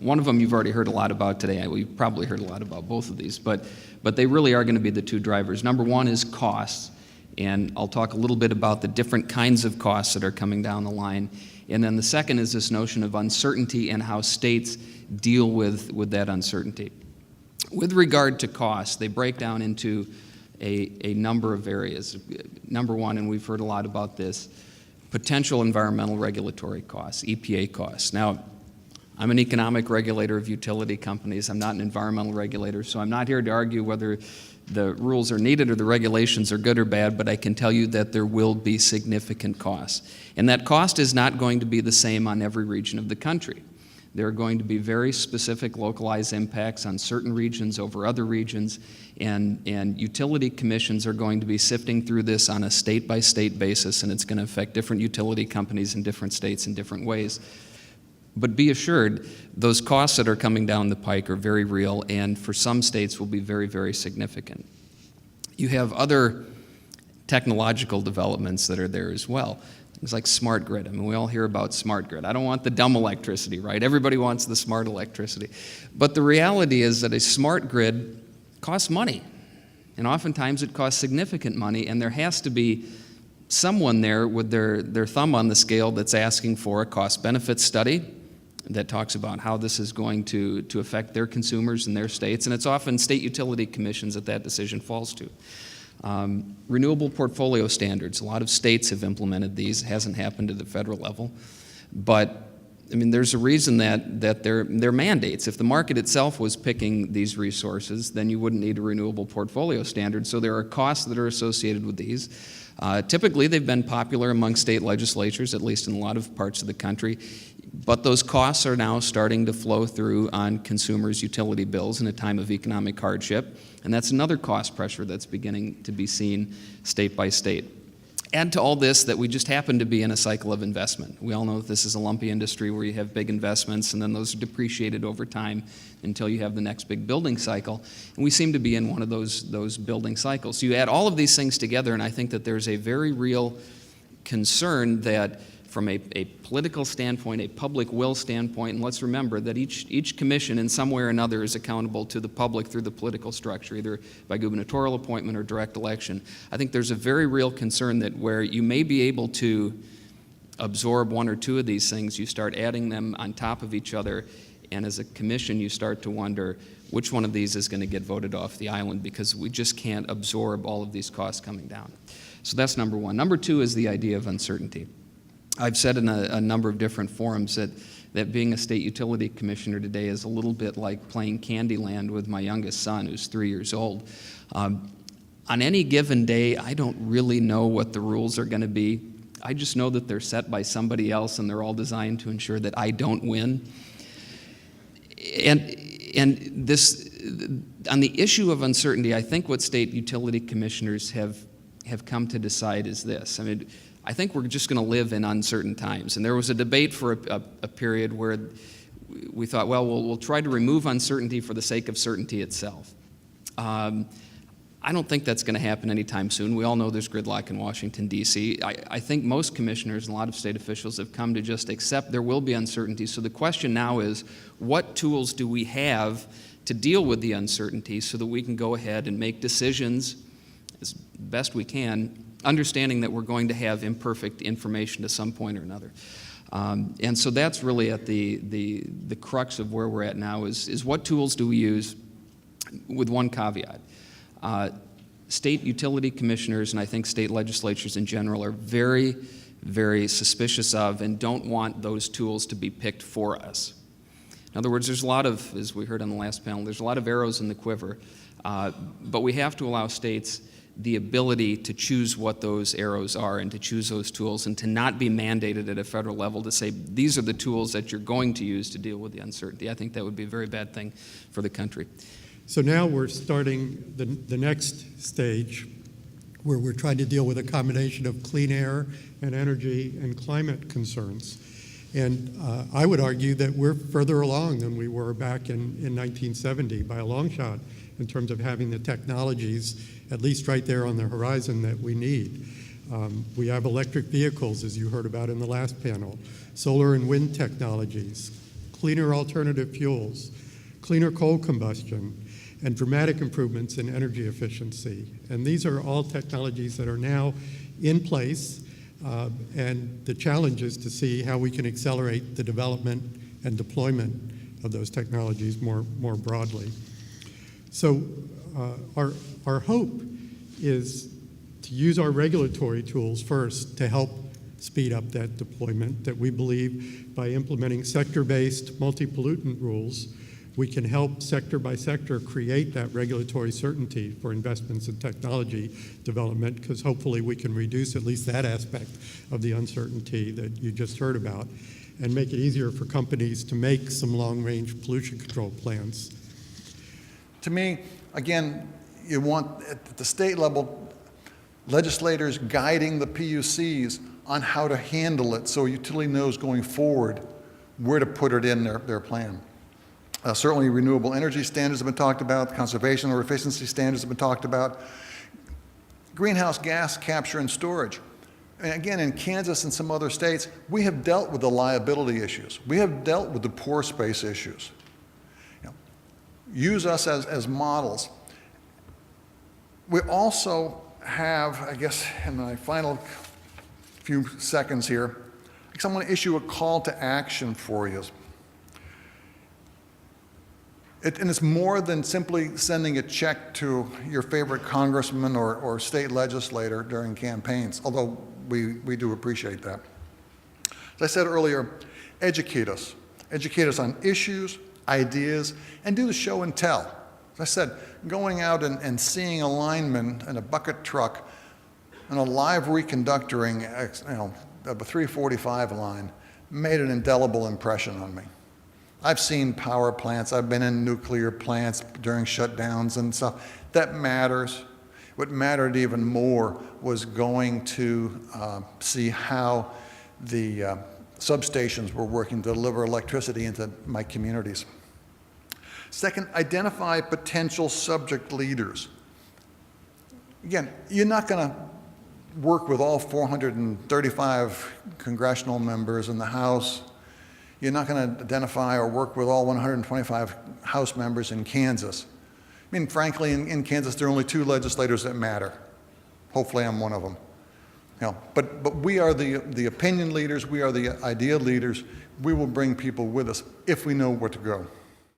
one of them you've already heard a lot about today. We've probably heard a lot about both of these, but they really are going to be the two drivers. Number one is costs, and I'll talk a little bit about the different kinds of costs that are coming down the line. And then the second is this notion of uncertainty and how states deal with that uncertainty. With regard to costs, they break down into a number of areas. Number one, and we've heard a lot about this, potential environmental regulatory costs, EPA costs. Now, I'm an economic regulator of utility companies. I'm not an environmental regulator, so I'm not here to argue whether the rules are needed or the regulations are good or bad, but I can tell you that there will be significant costs. And that cost is not going to be the same on every region of the country. There are going to be very specific localized impacts on certain regions over other regions, and utility commissions are going to be sifting through this on a state-by-state basis, and it's going to affect different utility companies in different states in different ways. But be assured, those costs that are coming down the pike are very real, and for some states will be very, very significant. You have other technological developments that are there as well. Things like smart grid. I mean, we all hear about smart grid. I don't want the dumb electricity, right? Everybody wants the smart electricity. But the reality is that a smart grid costs money, and oftentimes it costs significant money, and there has to be someone there with their thumb on the scale that's asking for a cost-benefit study that talks about how this is going to affect their consumers in their states, and it's often state utility commissions that decision falls to. Renewable portfolio standards. A lot of states have implemented these. It hasn't happened at the federal level. But, I mean, there's a reason that they're mandates. If the market itself was picking these resources, then you wouldn't need a renewable portfolio standard. So there are costs that are associated with these. Typically, they've been popular among state legislatures, at least in a lot of parts of the country. But those costs are now starting to flow through on consumers' utility bills in a time of economic hardship. And that's another cost pressure that's beginning to be seen state by state. Add to all this that we just happen to be in a cycle of investment. We all know that this is a lumpy industry where you have big investments and then those are depreciated over time until you have the next big building cycle. And we seem to be in one of those building cycles. So you add all of these things together, and I think that there's a very real concern that from a political standpoint, a public will standpoint, and let's remember that each commission in some way or another is accountable to the public through the political structure, either by gubernatorial appointment or direct election. I think there's a very real concern that where you may be able to absorb one or two of these things, you start adding them on top of each other, and as a commission you start to wonder which one of these is going to get voted off the island, because we just can't absorb all of these costs coming down. So that's number one. Number two is the idea of uncertainty. I've said in a number of different forums that being a state utility commissioner today is a little bit like playing Candyland with my youngest son, who's 3 years old. On any given day, I don't really know what the rules are going to be. I just know that they're set by somebody else, and they're all designed to ensure that I don't win. And this, on the issue of uncertainty, I think what state utility commissioners have come to decide is this. I mean, I think we're just going to live in uncertain times. And there was a debate for a period where we thought, well, we'll try to remove uncertainty for the sake of certainty itself. I don't think that's going to happen anytime soon. We all know there's gridlock in Washington, D.C. I think most commissioners and a lot of state officials have come to just accept there will be uncertainty. So the question now is, what tools do we have to deal with the uncertainty so that we can go ahead and make decisions as best we can, understanding that we're going to have imperfect information to some point or another. And so that's really at the crux of where we're at now is what tools do we use, with one caveat. State utility commissioners and I think state legislatures in general are very, very suspicious of and don't want those tools to be picked for us. In other words, there's a lot of, as we heard on the last panel, there's a lot of arrows in the quiver, but we have to allow states the ability to choose what those arrows are and to choose those tools and to not be mandated at a federal level to say these are the tools that you're going to use to deal with the uncertainty. I think that would be a very bad thing for the country. So now we're starting the next stage where we're trying to deal with a combination of clean air and energy and climate concerns. And I would argue that we're further along than we were back in 1970 by a long shot in terms of having the technologies at least right there on the horizon that we need. We have electric vehicles, as you heard about in the last panel, solar and wind technologies, cleaner alternative fuels, cleaner coal combustion, and dramatic improvements in energy efficiency. And these are all technologies that are now in place, and the challenge is to see how we can accelerate the development and deployment of those technologies more broadly. So our hope is to use our regulatory tools first to help speed up that deployment, that we believe by implementing sector-based multi-pollutant rules, we can help sector by sector create that regulatory certainty for investments in technology development, because hopefully we can reduce at least that aspect of the uncertainty that you just heard about and make it easier for companies to make some long-range pollution control plans. To me, again, you want at the state level legislators guiding the PUCs on how to handle it so a utility knows going forward where to put it in their plan. Certainly renewable energy standards have been talked about, conservation or efficiency standards have been talked about, greenhouse gas capture and storage. And again, in Kansas and some other states, we have dealt with the liability issues. We have dealt with the pore space issues. You know, use us as models. We also have, I guess, in my final few seconds here, I guess I want to issue a call to action for you. And it's more than simply sending a check to your favorite congressman or state legislator during campaigns, although we do appreciate that. As I said earlier, educate us. Educate us on issues, ideas, and do the show and tell. As I said, going out and seeing a lineman in a bucket truck and a live reconductoring of a 345 line made an indelible impression on me. I've seen power plants, I've been in nuclear plants during shutdowns and stuff. That matters. What mattered even more was going to see how the substations were working to deliver electricity into my communities. Second, identify potential subject leaders. Again, you're not going to work with all 435 congressional members in the House. You're not going to identify or work with all 125 House members in Kansas. I mean, frankly, in Kansas, there are only 2 legislators that matter. Hopefully, I'm one of them. You know, but we are the opinion leaders. We are the idea leaders. We will bring people with us if we know where to go.